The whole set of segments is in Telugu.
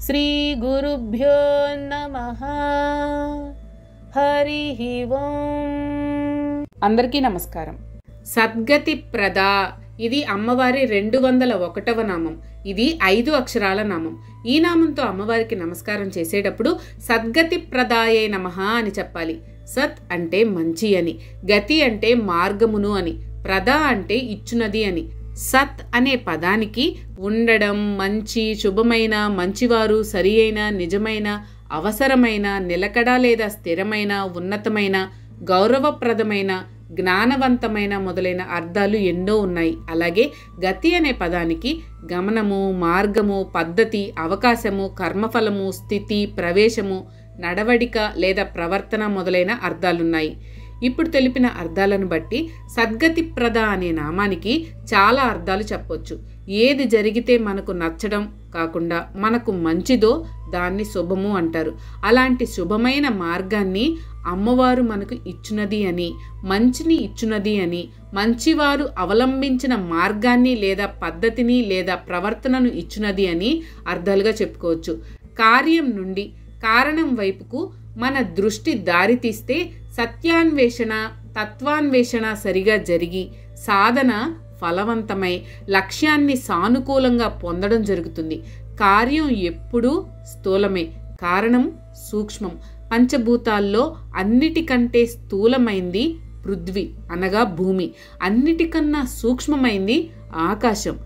శ్రీ గురుభ్యో నమః. హరి ఓం. అందరికీ నమస్కారం. సద్గతి ప్రద, ఇది అమ్మవారి 201వ నామం. ఇది 5 అక్షరాల నామం. ఈ నామంతో అమ్మవారికి నమస్కారం చేసేటప్పుడు సద్గతి ప్రదాయే నమః అని చెప్పాలి. సత్ అంటే మంచి అని, గతి అంటే మార్గమును అని, ప్రద అంటే ఇచ్చునది అని. సత్ అనే పదానికి ఉండడం, మంచి, శుభమైన, మంచివారు, సరి అయిన, నిజమైన, అవసరమైన, నిలకడ లేదా స్థిరమైన, ఉన్నతమైన, గౌరవప్రదమైన, జ్ఞానవంతమైన మొదలైన అర్థాలు ఎన్నో ఉన్నాయి. అలాగే గతి అనే పదానికి గమనము, మార్గము, పద్ధతి, అవకాశము, కర్మఫలము, స్థితి, ప్రవేశము, నడవడిక లేదా ప్రవర్తన మొదలైన అర్థాలున్నాయి. ఇప్పుడు తెలిపిన అర్థాలను బట్టి సద్గతి ప్రద అనే నామానికి చాలా అర్థాలు చెప్పొచ్చు. ఏది జరిగితే మనకు నచ్చడం కాకుండా మనకు మంచిదో దాన్ని శుభము అంటారు. అలాంటి శుభమైన మార్గాన్ని అమ్మవారు మనకు ఇచ్చునది అని, మంచిని ఇచ్చునది అని, మంచివారు అవలంబించిన మార్గాన్ని లేదా పద్ధతిని లేదా ప్రవర్తనను ఇచ్చునది అని అర్థాలుగా చెప్పుకోవచ్చు. కార్యం నుండి కారణం వైపుకు మన దృష్టి దారితీస్తే సత్యాన్వేషణ, తత్వాన్వేషణ సరిగా జరిగి సాధన ఫలవంతమై లక్ష్యాన్ని సానుకూలంగా పొందడం జరుగుతుంది. కార్యం ఎప్పుడూ స్థూలమే, కారణం సూక్ష్మం. పంచభూతాల్లో అన్నిటికంటే స్థూలమైంది పృథ్వీ అనగా భూమి, అన్నిటికన్నా సూక్ష్మమైంది ఆకాశం.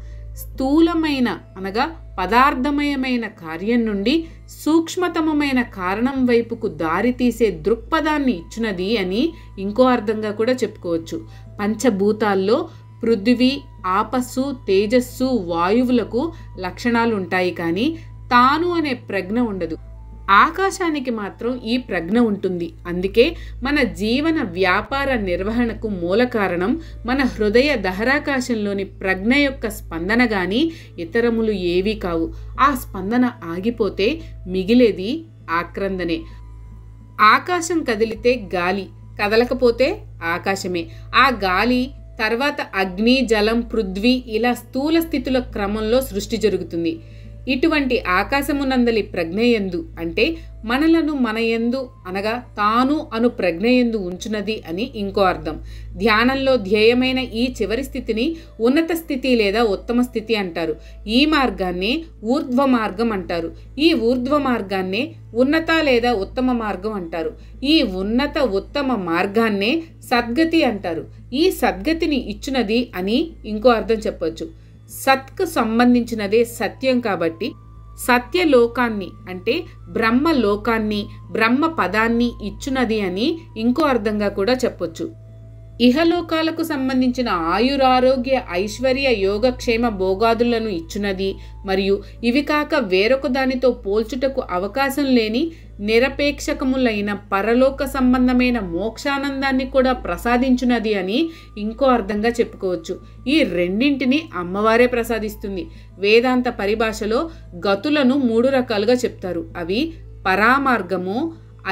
స్థూలమైన అనగా పదార్థమయమైన కార్యం నుండి సూక్ష్మతమమైన కారణం వైపుకు దారితీసే దృక్పథాన్ని ఇచ్చినది అని ఇంకో అర్థంగా కూడా చెప్పుకోవచ్చు. పంచభూతాల్లో పృథ్వీ, ఆపస్సు, తేజస్సు, వాయువులకు లక్షణాలు ఉంటాయి, కానీ తాను అనే ప్రజ్ఞ ఉండదు. ఆకాశానికి మాత్రం ఈ ప్రజ్ఞ ఉంటుంది. అందుకే మన జీవన వ్యాపార నిర్వహణకు మూల కారణం మన హృదయ దహరాకాశంలోని ప్రజ్ఞ యొక్క స్పందన గాని ఇతరములు ఏవీ కావు. ఆ స్పందన ఆగిపోతే మిగిలేది ఆక్రందనే. ఆకాశం కదిలితే గాలి, కదలకపోతే ఆకాశమే. ఆ గాలి తర్వాత అగ్ని, జలం, పృథ్వీ ఇలా స్థూల స్థితుల క్రమంలో సృష్టి జరుగుతుంది. ఇటువంటి ఆకాశమునందలి ప్రజ్ఞయందు అంటే మనలను మనయందు అనగా తాను అను ప్రజ్ఞయందు ఉంచునది అని ఇంకో అర్థం. ధ్యానంలో ధ్యేయమైన ఈ చివరి స్థితిని ఉన్నత స్థితి లేదా ఉత్తమ స్థితి అంటారు. ఈ మార్గాన్నే ఊర్ధ్వ మార్గం అంటారు. ఈ ఊర్ధ్వ మార్గాన్నే ఉన్నత లేదా ఉత్తమ మార్గం అంటారు. ఈ ఉన్నత ఉత్తమ మార్గాన్నే సద్గతి అంటారు. ఈ సద్గతిని ఇచ్చునది అని ఇంకో అర్థం చెప్పొచ్చు. సత్కు సంబంధించినదే సత్యం కాబట్టి సత్యలోకాన్ని అంటే బ్రహ్మలోకాన్ని, బ్రహ్మ పదాన్ని ఇచ్చునది అని ఇంకో అర్థంగా కూడా చెప్పొచ్చు. ఇహలోకాలకు సంబంధించిన ఆయురారోగ్య, ఐశ్వర్య, యోగక్షేమ, భోగాదులను ఇచ్చునది మరియు ఇవి కాక వేరొక దానితో పోల్చుటకు అవకాశం లేని నిరపేక్షకములైన పరలోక సంబంధమైన మోక్షానందాన్ని కూడా ప్రసాదించునది అని ఇంకో అర్థంగా చెప్పుకోవచ్చు. ఈ రెండింటిని అమ్మవారే ప్రసాదిస్తుంది. వేదాంత పరిభాషలో గతులను 3 రకాలుగా చెప్తారు. అవి పరామార్గము,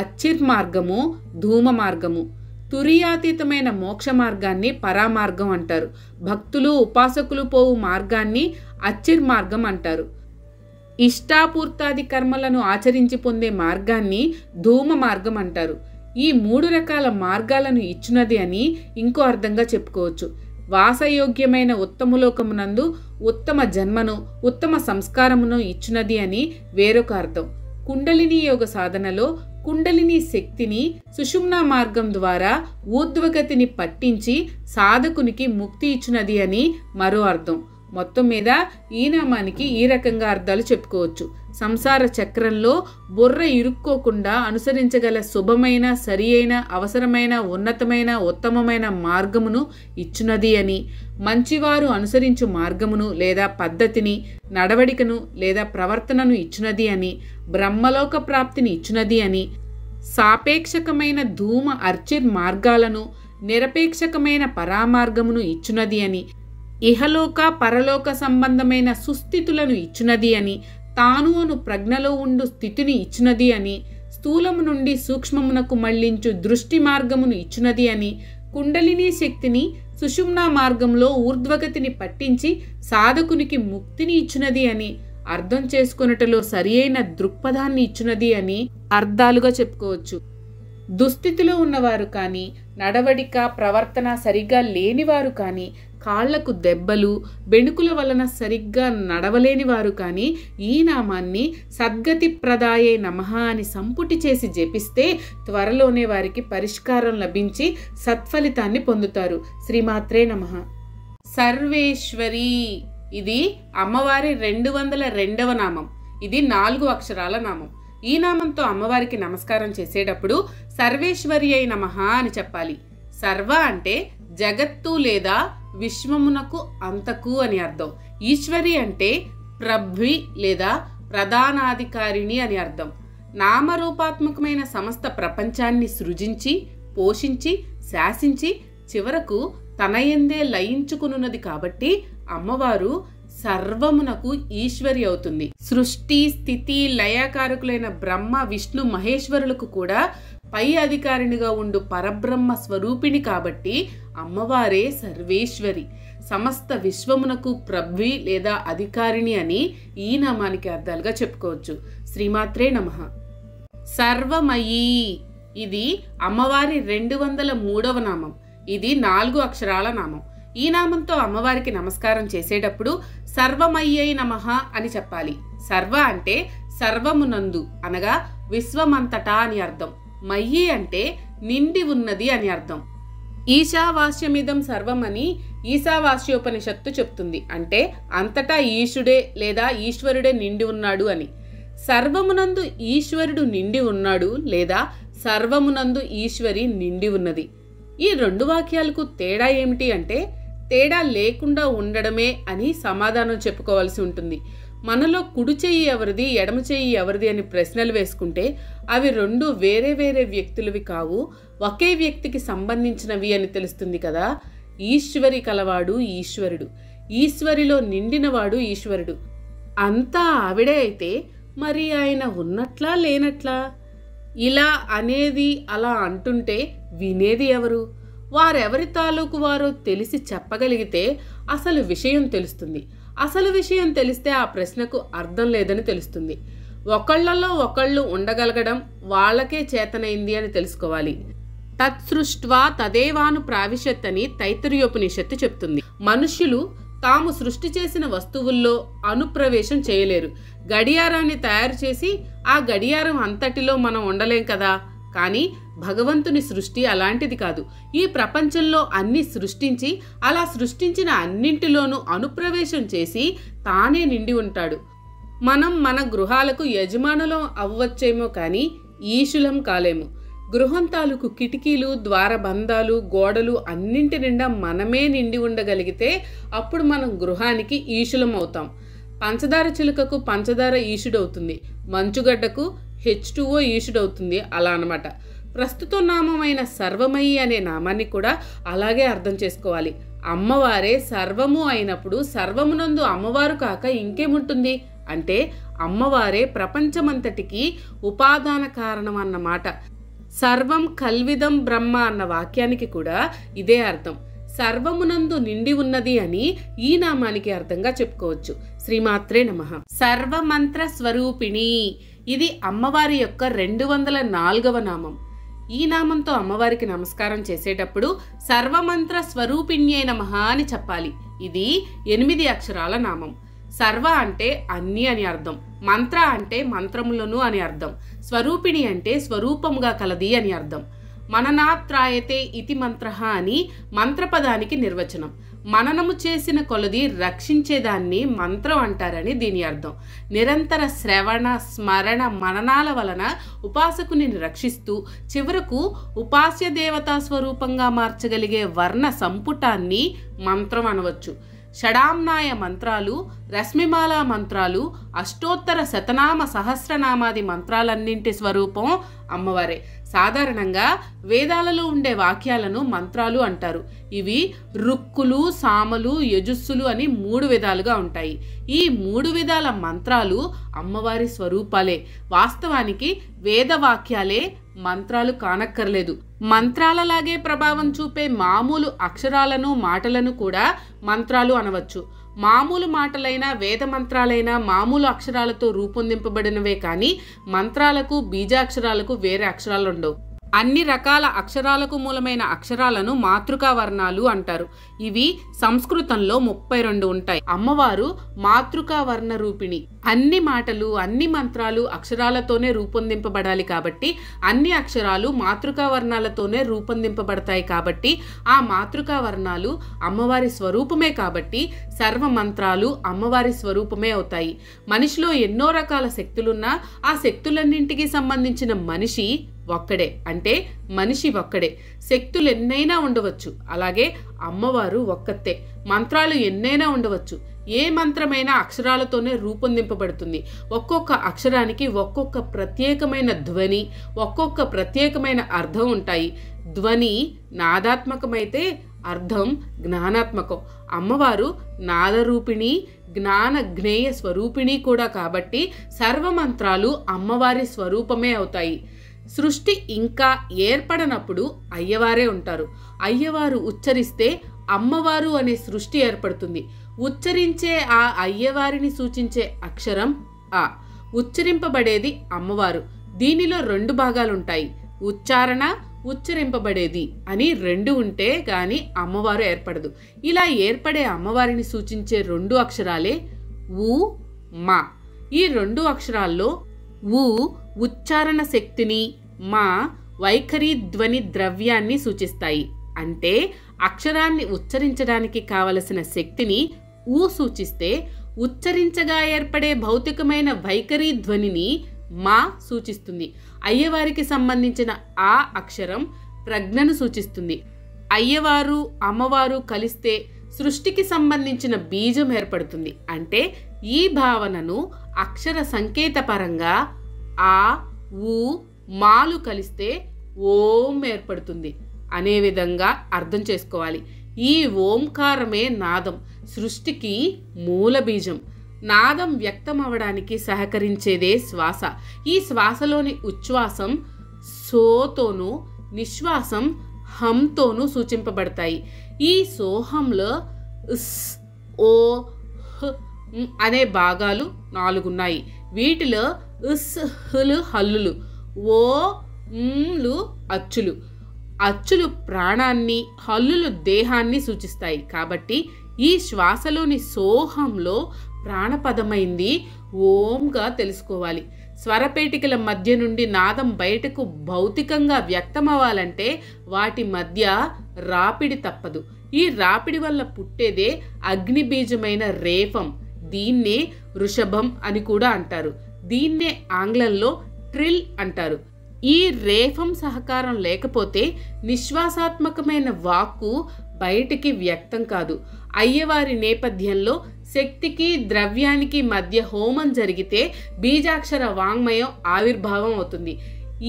అచ్చిర్మార్గము, ధూమ మార్గము. తురియాతీతమైన మోక్ష మార్గాన్ని పరామార్గం అంటారు. భక్తులు, ఉపాసకులు పోవు మార్గాన్ని అచ్చిర్మార్గం అంటారు. ఇష్టాపూర్తాది కర్మలను ఆచరించి పొందే మార్గాన్ని ధూమ మార్గం అంటారు. ఈ 3 రకాల మార్గాలను ఇచ్చునది అని ఇంకో అర్థంగా చెప్పుకోవచ్చు. వాసయోగ్యమైన ఉత్తమలోకమునందు ఉత్తమ జన్మను, ఉత్తమ సంస్కారమును ఇచ్చునది అని వేరొక అర్థం. కుండలిని యోగ సాధనలో కుండలిని శక్తిని సుషుమ్నా మార్గం ద్వారా ఊర్ధ్వగతిని పట్టించి సాధకునికి ముక్తి ఇచ్చునది అని మరో అర్థం. మొత్తం మీద ఈ నామానికి ఈ రకంగా అర్థాలు చెప్పుకోవచ్చు. సంసార చక్రంలో బుర్ర ఇరుక్కోకుండా అనుసరించగల శుభమైన, సరి అయిన, అవసరమైన, ఉన్నతమైన, ఉత్తమమైన మార్గమును ఇచ్చునది అని, మంచివారు అనుసరించు మార్గమును లేదా పద్ధతిని, నడవడికను లేదా ప్రవర్తనను ఇచ్చునది అని, బ్రహ్మలోక ప్రాప్తిని ఇచ్చునది అని, సాపేక్షకమైన ధూమ అర్చిర్ మార్గాలను, నిరపేక్షకమైన పరామార్గమును ఇచ్చునది అని, ఇహలోక పరలోక సంబంధమైన సుస్థితులను ఇచ్చునది అని, తాను అను ప్రజ్ఞలో ఉండు స్థితిని ఇచ్చునది అని, స్థూలము నుండి సూక్ష్మమునకు మళ్లించు దృష్టి మార్గమును ఇచ్చునది అని, కుండలిని శక్తిని సుషుమ్నా మార్గంలో ఊర్ధ్వగతిని పట్టించి సాధకునికి ముక్తిని ఇచ్చునది అని, అర్థం చేసుకొనుటలో సరి అయిన దృక్పథాన్ని ఇచ్చినది అని అర్థాలుగా చెప్పుకోవచ్చు. దుస్థితిలో ఉన్నవారు కానీ, నడవడిక ప్రవర్తన సరిగ్గా లేనివారు కానీ, కాళ్లకు దెబ్బలు బెణుకుల వలన సరిగ్గా నడవలేని వారు కానీ ఈ నామాన్ని సద్గతి ప్రదాయే నమః అని సంపుటి చేసి జపిస్తే త్వరలోనే వారికి పరిష్కారం లభించి సత్ఫలితాన్ని పొందుతారు. శ్రీమాత్రే నమః. సర్వేశ్వరి, ఇది అమ్మవారి 202వ నామం. ఇది 4 అక్షరాల నామం. ఈ నామంతో అమ్మవారికి నమస్కారం చేసేటప్పుడు సర్వేశ్వరి అయి నమః అని చెప్పాలి. సర్వ అంటే జగత్తు లేదా విశ్వమునకు అంతకు అని అర్థం. ఈశ్వరి అంటే ప్రభ్వి లేదా ప్రధానాధికారిణి అని అర్థం. నామరూపాత్మకమైన సమస్త ప్రపంచాన్ని సృజించి పోషించి శాసించి చివరకు తనయందే లయించుకునున్నది కాబట్టి అమ్మవారు సర్వమునకు ఈశ్వరి అవుతుంది. సృష్టి స్థితి లయకారకులైన బ్రహ్మ విష్ణు మహేశ్వరులకు కూడా పై అధికారినిగా ఉండు పరబ్రహ్మ స్వరూపిణి కాబట్టి అమ్మవారే సర్వేశ్వరి, సమస్త విశ్వమునకు ప్రభ్వి లేదా అధికారిణి అని ఈ నామానికి అర్థాలుగా చెప్పుకోవచ్చు. శ్రీమాత్రే నమః. సర్వమయీ, ఇది అమ్మవారి 203వ నామం. ఇది 4 అక్షరాల నామం. ఈ నామంతో అమ్మవారికి నమస్కారం చేసేటప్పుడు సర్వమయ్యై నమః అని చెప్పాలి. సర్వ అంటే సర్వమునందు అనగా విశ్వమంతటా అని అర్థం. మయ్యి అంటే నిండి ఉన్నది అని అర్థం. ఈశావాస్యమిదం సర్వం అని ఈశావాస్యోపనిషత్తు చెప్తుంది. అంటే అంతటా ఈశుడే లేదా ఈశ్వరుడే నిండి ఉన్నాడు అని. సర్వమునందు ఈశ్వరుడు నిండి ఉన్నాడు లేదా సర్వమునందు ఈశ్వరి నిండి ఉన్నది. ఈ 2 వాక్యాలకు తేడా ఏమిటి అంటే తేడా లేకుండా ఉండడమే అని సమాధానం చెప్పుకోవాల్సి ఉంటుంది. మనలో కుడి చెయ్యి ఎవరిది ఎడమ చెయ్యి ఎవరిది అని ప్రశ్నలు వేసుకుంటే అవి 2 వేరే వేరే వ్యక్తులవి కావు, ఒకే వ్యక్తికి సంబంధించినవి అని తెలుస్తుంది కదా. ఈశ్వరి కలవాడు ఈశ్వరుడు, ఈశ్వరిలో నిండినవాడు ఈశ్వరుడు. అంతా ఆవిడే అయితే మరి ఆయన ఉన్నట్లా లేనట్లా? ఇలా అనేది అలా అంటుంటే వినేది ఎవరు? వారెవరి తాలూకు వారో తెలిసి చెప్పగలిగితే అసలు విషయం తెలుస్తుంది. అసలు విషయం తెలిస్తే ఆ ప్రశ్నకు అర్థం లేదని తెలుస్తుంది. ఒకళ్ళలో ఒకళ్ళు ఉండగలగడం వాళ్ళకే చేతనైంది అని తెలుసుకోవాలి. తత్సృష్ట్వా తదేవాను ప్రావిశత్ అని తైత్తరీయోపనిషత్తు చెప్తుంది. మనుష్యులు తాము సృష్టి చేసిన వస్తువుల్లో అనుప్రవేశం చేయలేరు. గడియారాన్ని తయారు చేసి ఆ గడియారం అంతటిలో మనం ఉండలేం కదా. కానీ భగవంతుని సృష్టి అలాంటిది కాదు. ఈ ప్రపంచంలో అన్ని సృష్టించి అలా సృష్టించిన అన్నింటిలోనూ అనుప్రవేశం చేసి తానే నిండి ఉంటాడు. మనం మన గృహాలకు యజమానులం అవ్వచ్చేమో కానీ ఈశులం కాలేము. గృహం తాలూకు కిటికీలు ద్వారబంధాలు గోడలు అన్నింటి నిండా మనమే నిండి ఉండగలిగితే అప్పుడు మనం గృహానికి ఈశులం అవుతాం. పంచదార చిలుకకు పంచదార ఈశుడవుతుంది, మంచుగడ్డకు H2O ఈశుడవుతుంది. అలా అన్నమాట. ప్రస్తుత నామమైన సర్వమయి అనే నామాన్ని కూడా అలాగే అర్థం చేసుకోవాలి. అమ్మవారే సర్వము అయినప్పుడు సర్వమునందు అమ్మవారు కాక ఇంకేముంటుంది అంటే అమ్మవారే ప్రపంచమంతటికి ఉపాదాన కారణం అన్నమాట. సర్వం కల్విదం బ్రహ్మ అన్న వాక్యానికి కూడా ఇదే అర్థం. సర్వమునందు నిండి ఉన్నది అని ఈ నామానికి అర్థంగా చెప్పుకోవచ్చు. శ్రీమాత్రే నమః. సర్వమంత్ర స్వరూపిణి, ఇది అమ్మవారి యొక్క 204వ నామం. ఈ నామంతో అమ్మవారికి నమస్కారం చేసేటప్పుడు సర్వమంత్ర స్వరూపిణ్యై నమః అని చెప్పాలి. ఇది 8 అక్షరాల నామం. సర్వ అంటే అన్ని అని అర్థం, మంత్ర అంటే మంత్రములను అని అర్థం, స్వరూపిణి అంటే స్వరూపముగా కలది అని అర్థం. మననాత్రాయతే ఇతి మంత్ర అని మంత్రపదానికి నిర్వచనం. మననము చేసిన కొలది రక్షించేదాన్ని మంత్రం అంటారని దీని అర్థం. నిరంతర శ్రవణ స్మరణ మననాల వలన ఉపాసకుని రక్షిస్తూ చివరకు ఉపాస్య దేవతా స్వరూపంగా మార్చగలిగే వర్ణ సంపుటాన్ని మంత్రం అనవచ్చు. షడాంనాయ మంత్రాలు, రశ్మిమాల మంత్రాలు, అష్టోత్తర శతనామ సహస్రనామాది మంత్రాలన్నింటి స్వరూపం అమ్మవారే. సాధారణంగా వేదాలలో ఉండే వాక్యాలను మంత్రాలు అంటారు. ఇవి రుక్కులు, సామలు, యజుస్సులు అని 3 విధాలుగా ఉంటాయి. ఈ 3 విధాల మంత్రాలు అమ్మవారి స్వరూపాలే. వాస్తవానికి వేదవాక్యాలే మంత్రాలు కానక్కర్లేదు. మంత్రాలలాగే ప్రభావం చూపే మామూలు అక్షరాలను మాటలను కూడా మంత్రాలు అనవచ్చు. మామూలు మాటలైనా వేద మంత్రాలైనా మామూలు అక్షరాలతో రూపొందింపబడినవే కానీ మంత్రాలకు బీజాక్షరాలకు వేరే అక్షరాలు ఉండవు. అన్ని రకాల అక్షరాలకు మూలమైన అక్షరాలను మాతృకా వర్ణాలు అంటారు. ఇవి సంస్కృతంలో 32 ఉంటాయి. అమ్మవారు మాతృకా వర్ణ రూపిణి. అన్ని మాటలు అన్ని మంత్రాలు అక్షరాలతోనే రూపొందింపబడాలి కాబట్టి అన్ని అక్షరాలు మాతృకా వర్ణాలతోనే రూపొందింపబడతాయి కాబట్టి ఆ మాతృకా వర్ణాలు అమ్మవారి స్వరూపమే కాబట్టి సర్వ మంత్రాలు అమ్మవారి స్వరూపమే అవుతాయి. మనిషిలో ఎన్నో రకాల శక్తులున్నా ఆ శక్తులన్నింటికి సంబంధించిన మనిషి ఒక్కడే, అంటే మనిషి ఒక్కడే. శక్తులు ఎన్నైనా ఉండవచ్చు, అలాగే అమ్మవారు ఒక్కతే. మంత్రాలు ఎన్నైనా ఉండవచ్చు, ఏ మంత్రమైనా అక్షరాలతోనే రూపొందింపబడుతుంది. ఒక్కొక్క అక్షరానికి ఒక్కొక్క ప్రత్యేకమైన ధ్వని, ఒక్కొక్క ప్రత్యేకమైన అర్థం ఉంటాయి. ధ్వని నాదాత్మకమైతే అర్థం జ్ఞానాత్మకం. అమ్మవారు నాదరూపిణి, జ్ఞాన జ్ఞేయ స్వరూపిణి కూడా కాబట్టి సర్వమంత్రాలు అమ్మవారి స్వరూపమే అవుతాయి. సృష్టి ఇంకా ఏర్పడనప్పుడు అయ్యవారే ఉంటారు. అయ్యవారు ఉచ్చరిస్తే అమ్మవారు అనే సృష్టి ఏర్పడుతుంది. ఉచ్చరించే ఆ అయ్యవారిని సూచించే అక్షరం ఆ. ఉచ్చరింపబడేది అమ్మవారు. దీనిలో 2 భాగాలుంటాయి, ఉచ్చారణ, ఉచ్చరింపబడేది అని 2 ఉంటే గాని అమ్మవారు ఏర్పడదు. ఇలా ఏర్పడే అమ్మవారిని సూచించే 2 అక్షరాలే ఊ మా. ఈ 2 అక్షరాల్లో ఊ ఉచ్చారణ శక్తిని, మా వైఖరి ధ్వని ద్రవ్యాన్ని సూచిస్తాయి. అంటే అక్షరాన్ని ఉచ్చరించడానికి కావలసిన శక్తిని ఊ సూచిస్తే ఉచ్చరించగా ఏర్పడే భౌతికమైన వైఖరి ధ్వనిని మా సూచిస్తుంది. అయ్యవారికి సంబంధించిన ఆ అక్షరం ప్రజ్ఞను సూచిస్తుంది. అయ్యవారు అమ్మవారు కలిస్తే సృష్టికి సంబంధించిన బీజం ఏర్పడుతుంది. అంటే ఈ భావనను అక్షర సంకేతపరంగా ఆ ఊ మాలు కలిస్తే ఓం ఏర్పడుతుంది అనే విధంగా అర్థం చేసుకోవాలి. ఈ ఓంకారమే నాదం, సృష్టికి మూల బీజం. నాదం వ్యక్తం అవడానికి సహకరించేదే శ్వాస. ఈ శ్వాసలోని ఉచ్ఛ్వాసం సోతోనూ నిశ్వాసం హంతోనూ సూచింపబడతాయి. ఈ సోహంలో ఇస్, ఓ, హ్ అనే భాగాలు 4 ఉన్నాయి. వీటిలో ఇస్ హులు హల్లులు, ఓ లు అచ్చులు. అచ్చులు ప్రాణాన్ని, హల్లులు దేహాన్ని సూచిస్తాయి. కాబట్టి ఈ శ్వాసలోని సోహంలో ప్రాణపదమైంది ఓంగా తెలుసుకోవాలి. స్వరపేటికల మధ్య నుండి నాదం బయటకు భౌతికంగా వ్యక్తమవ్వాలంటే వాటి మధ్య రాపిడి తప్పదు. ఈ రాపిడి వల్ల పుట్టేదే అగ్నిబీజమైన రేఫం. దీన్నే వృషభం అని కూడా అంటారు. దీన్నే ఆంగ్లంలో ట్రిల్ అంటారు. ఈ రేఫం సహకారం లేకపోతే నిశ్వాసాత్మకమైన వాక్కు బయటికి వ్యక్తం కాదు. అయ్యవారి నేపథ్యంలో శక్తికి ద్రవ్యానికి మధ్య హోమం జరిగితే బీజాక్షర వాంగ్మయం ఆవిర్భావం అవుతుంది.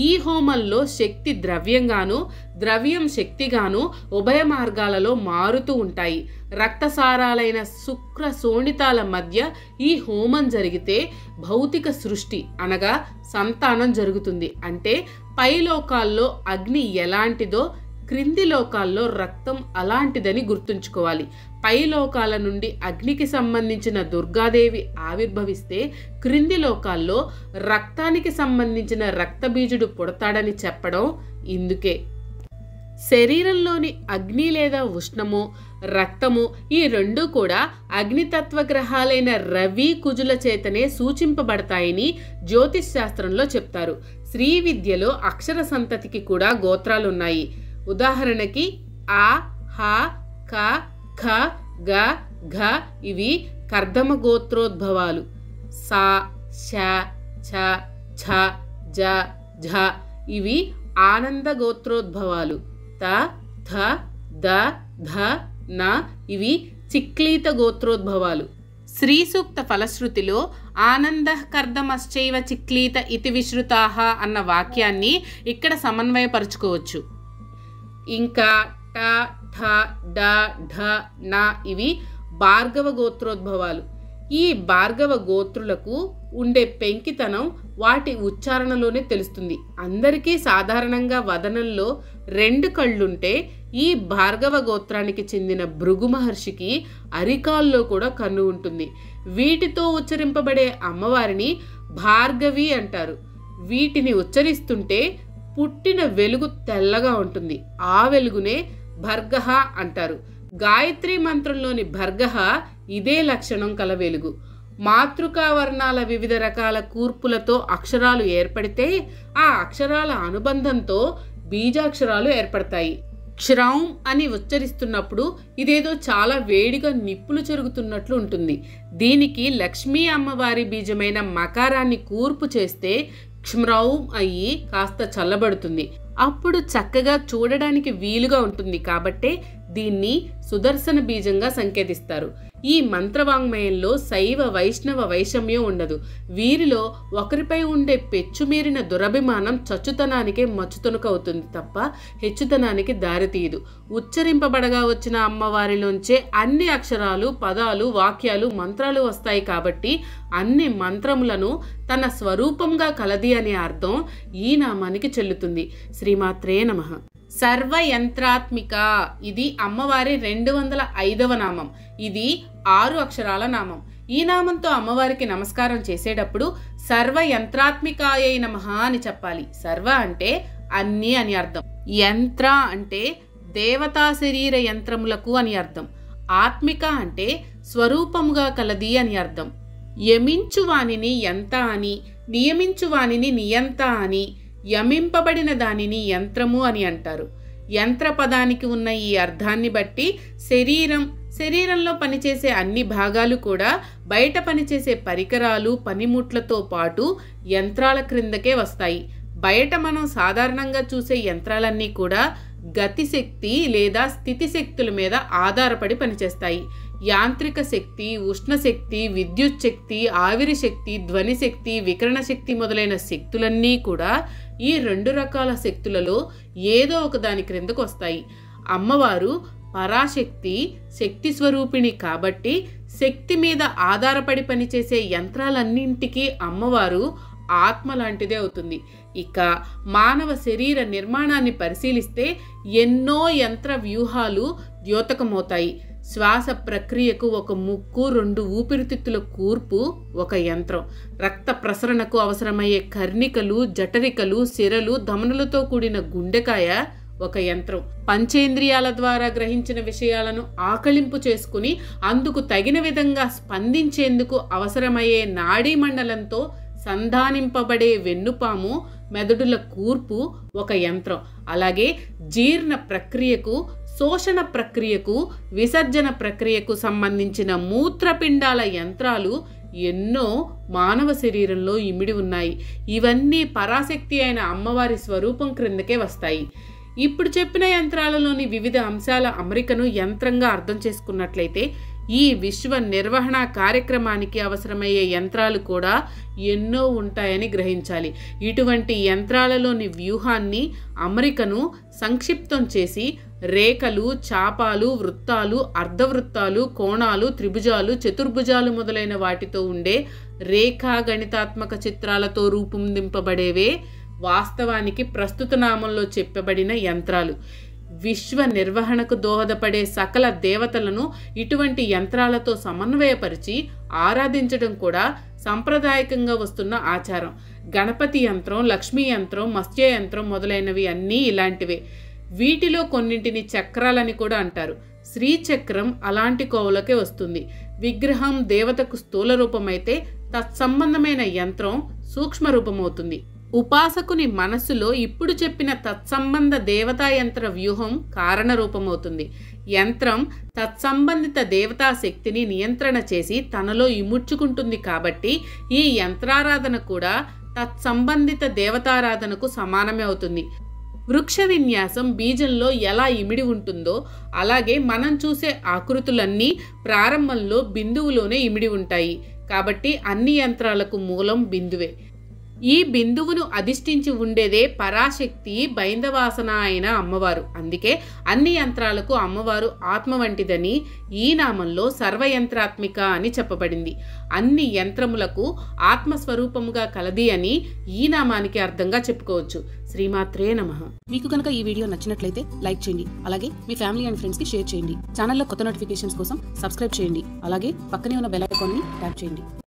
ఈ హోమంలో శక్తి ద్రవ్యంగాను ద్రవ్యం శక్తిగాను ఉభయ మార్గాలలో మారుతూ ఉంటాయి. రక్తసారాలైన శుక్ర శోణితాల మధ్య ఈ హోమం జరిగితే భౌతిక సృష్టి అనగా సంతానం జరుగుతుంది. అంటే పై లోకాల్లో అగ్ని ఎలాంటిదో క్రింది లోకాల్లో రక్తం అలాంటిదని గుర్తుంచుకోవాలి. పై లోకాల నుండి అగ్నికి సంబంధించిన దుర్గాదేవి ఆవిర్భవిస్తే క్రింది లోకాల్లో రక్తానికి సంబంధించిన రక్తబీజుడు పుడతాడని చెప్పడం ఇందుకే. శరీరంలోని అగ్ని లేదా ఉష్ణము, రక్తము ఈ 2 కూడా అగ్నితత్వ గ్రహాలైన రవి కుజుల చేతనే సూచింపబడతాయని జ్యోతిష్ శాస్త్రంలో చెప్తారు. శ్రీ విద్యలో అక్షర సంతతికి కూడా గోత్రాలున్నాయి. ఉదాహరణకి ఆ, హ, క, ఖ, గ, ఘ ఇవి కర్దమ గోత్రోద్భవాలు. సా, శ, ఛ, ఛ, జ, ఝ ఇవి ఆనంద గోత్రోద్భవాలు. త, థ, ద, ధ, న ఇవి చిక్లీత గోత్రోద్భవాలు. శ్రీ సూక్త ఫలశ్రుతిలో ఆనంద కర్దమశ్చైవ చిక్లీత ఇతి విశ్రుతాహ అన్న వాక్యాన్ని ఇక్కడ సమన్వయపరుచుకోవచ్చు. ఇంకా ట, ఠ, డ, ఢ, న ఇవి భార్గవ గోత్రోద్భవాలు. ఈ భార్గవ గోత్రులకు ఉండే పెంకితనం వాటి ఉచ్చారణలోనే తెలుస్తుంది. అందరికీ సాధారణంగా వదనంలో 2 కళ్ళుంటే ఈ భార్గవ గోత్రానికి చెందిన భృగు మహర్షికి అరికాల్లో కూడా కన్ను ఉంటుంది. వీటితో ఉచ్చరింపబడే అమ్మవారిని భార్గవి అంటారు. వీటిని ఉచ్చరిస్తుంటే పుట్టిన వెలుగు తెల్లగా ఉంటుంది. ఆ వెలుగునే భర్గః అంటారు. గాయత్రి మంత్రంలోని భర్గః ఇదే లక్షణం కల వెలుగు. మాతృకా వర్ణాల వివిధ రకాల కూర్పులతో అక్షరాలు ఏర్పడితే ఆ అక్షరాల అనుబంధంతో బీజాక్షరాలు ఏర్పడతాయి. క్షరౌం అని ఉచ్చరిస్తున్నప్పుడు ఇదేదో చాలా వేడిగా నిప్పులు చెరుగుతున్నట్లు ఉంటుంది. దీనికి లక్ష్మీ అమ్మవారి బీజమైన మకారాన్ని కూర్పు చేస్తే క్షమ్రౌం అయ్యి కాస్త చల్లబడుతుంది. అప్పుడు చక్కగా చూడడానికి వీలుగా ఉంటుంది. కాబట్టే దీన్ని సుదర్శన బీజంగా సంకేతిస్తారు. ఈ మంత్రవాంగ్మయంలో శైవ వైష్ణవ వైషమ్యం ఉండదు. వీరిలో ఒకరిపై ఉండే పెచ్చుమీరిన దురభిమానం చచ్చుతనానికే మచ్చుతునుకవుతుంది తప్ప హెచ్చుతనానికి దారితీయదు. ఉచ్చరింపబడగా వచ్చిన అమ్మవారిలోంచే అన్ని అక్షరాలు, పదాలు, వాక్యాలు, మంత్రాలు వస్తాయి. కాబట్టి అన్ని మంత్రములను తన స్వరూపంగా కలది అనే అర్థం ఈ నామానికి చెల్లుతుంది. శ్రీమాత్రే నమః. సర్వయంత్రాత్మిక ఇది అమ్మవారి 205వ నామం. ఇది 6 అక్షరాల నామం. ఈ నామంతో అమ్మవారికి నమస్కారం చేసేటప్పుడు సర్వయంత్రాత్మికాయై నమః అని చెప్పాలి. సర్వ అంటే అన్ని అని అర్థం. యంత్ర అంటే దేవతా శరీర యంత్రములకు అని అర్థం. ఆత్మిక అంటే స్వరూపముగా కలది అని అర్థం. యమించు వానిని యంత అని, నియమించు వానిని నియంత అని, యమింపబడిన దానిని యంత్రము అని అంటారు. యంత్ర పదానికి ఉన్న ఈ అర్థాన్ని బట్టి శరీరంలో పనిచేసే అన్ని భాగాలు కూడా బయట పనిచేసే పరికరాలు, పనిముట్లతో పాటు యంత్రాల క్రిందకే వస్తాయి. బయట మనం సాధారణంగా చూసే యంత్రాలన్నీ కూడా గతిశక్తి లేదా స్థితి శక్తుల మీద ఆధారపడి పనిచేస్తాయి. యాంత్రిక శక్తి, ఉష్ణశక్తి, విద్యుత్ శక్తి, ఆవిరి శక్తి, ధ్వని శక్తి, వికిరణ శక్తి మొదలైన శక్తులన్నీ కూడా ఈ 2 రకాల శక్తులలో ఏదో ఒక దాని క్రిందకు వస్తాయి. అమ్మవారు పరాశక్తి, శక్తి స్వరూపిణి కాబట్టి శక్తి మీద ఆధారపడి పనిచేసే యంత్రాలన్నింటికీ అమ్మవారు ఆత్మ లాంటిదే అవుతుంది. ఇక మానవ శరీర నిర్మాణాన్ని పరిశీలిస్తే ఎన్నో యంత్ర వ్యూహాలు ద్యోతకమవుతాయి. శ్వాస ప్రక్రియకు ఒక ముక్కు, 2 ఊపిరితిత్తుల కూర్పు ఒక యంత్రం. రక్త ప్రసరణకు అవసరమయ్యే కర్ణికలు, జఠరికలు, సిరలు, ధమనులతో కూడిన గుండెకాయ ఒక యంత్రం. పంచేంద్రియాల ద్వారా గ్రహించిన విషయాలను ఆకళింపు చేసుకుని అందుకు తగిన విధంగా స్పందించేందుకు అవసరమయ్యే నాడీ మండలంతో సంధానింపబడే వెన్నుపాము, మెదడుల కూర్పు ఒక యంత్రం. అలాగే జీర్ణ ప్రక్రియకు, శోషణ ప్రక్రియకు, విసర్జన ప్రక్రియకు సంబంధించిన మూత్రపిండాల యంత్రాలు ఎన్నో మానవ శరీరంలో ఇమిడి ఉన్నాయి. ఇవన్నీ పరాశక్తి అయిన అమ్మవారి స్వరూపం క్రిందకే వస్తాయి. ఇప్పుడు చెప్పిన యంత్రాలలోని వివిధ అంశాల అమరికను యంత్రంగా అర్థం చేసుకున్నట్లయితే ఈ విశ్వ నిర్వహణ కార్యక్రమానికి అవసరమయ్యే యంత్రాలు కూడా ఎన్నో ఉంటాయని గ్రహించాలి. ఇటువంటి యంత్రాలలోని వ్యూహాన్ని, అమరికను సంక్షిప్తం చేసి రేఖలు, చాపాలు, వృత్తాలు, అర్ధవృత్తాలు, కోణాలు, త్రిభుజాలు, చతుర్భుజాలు మొదలైన వాటితో ఉండే రేఖా గణితాత్మక చిత్రాలతో రూపొందింపబడేవే వాస్తవానికి ప్రస్తుత నామంలో చెప్పబడిన యంత్రాలు. విశ్వ నిర్వహణకు దోహదపడే సకల దేవతలను ఇటువంటి యంత్రాలతో సమన్వయపరిచి ఆరాధించడం కూడా సాంప్రదాయకంగా వస్తున్న ఆచారం. గణపతి యంత్రం, లక్ష్మీ యంత్రం, మత్స్య యంత్రం మొదలైనవి అన్నీ ఇలాంటివే. వీటిలో కొన్నింటిని చక్రాలని కూడా అంటారు. శ్రీచక్రం అలాంటి కోవలకే వస్తుంది. విగ్రహం దేవతకు స్థూల రూపమైతే తత్సంబంధమైన యంత్రం సూక్ష్మ రూపమవుతుంది. ఉపాసకుని మనస్సులో ఇప్పుడు చెప్పిన తత్సంబంధ దేవతా యంత్ర వ్యూహం కారణ రూపమవుతుంది. యంత్రం తత్సంబంధిత దేవతా శక్తిని నియంత్రణ చేసి తనలో ఇముడ్చుకుంటుంది. కాబట్టి ఈ యంత్రారాధన కూడా తత్సంబంధిత దేవతారాధనకు సమానమే అవుతుంది. వృక్ష విన్యాసం బీజంలో ఎలా ఇమిడి ఉంటుందో అలాగే మనం చూసే ఆకృతులన్నీ ప్రారంభంలో బిందువులోనే ఇమిడి ఉంటాయి. కాబట్టి అన్ని యంత్రాలకు మూలం బిందువే. ఈ బిందువును అధిష్ఠించి ఉండేదే పరాశక్తి బైందవాసన అయిన అమ్మవారు. అందుకే అన్ని యంత్రాలకు అమ్మవారు ఆత్మ వంటిదని ఈ నామంలో సర్వయంత్రాత్మిక అని చెప్పబడింది. అన్ని యంత్రములకు ఆత్మస్వరూపముగా కలది అని ఈ నామానికి అర్థంగా చెప్పుకోవచ్చు. శ్రీమాత్రే నమః. మీకు కనుక ఈ వీడియో నచ్చినట్లయితే లైక్ చేయండి. అలాగే మీ ఫ్యామిలీ అండ్ ఫ్రెండ్స్ కి షేర్ చేయండి. ఛానల్లో కొత్త నోటిఫికేషన్స్ కోసం సబ్స్క్రైబ్ చేయండి. అలాగే పక్కనే ఉన్న బెల్ ఐకాన్ ని ట్యాప్ చేయండి.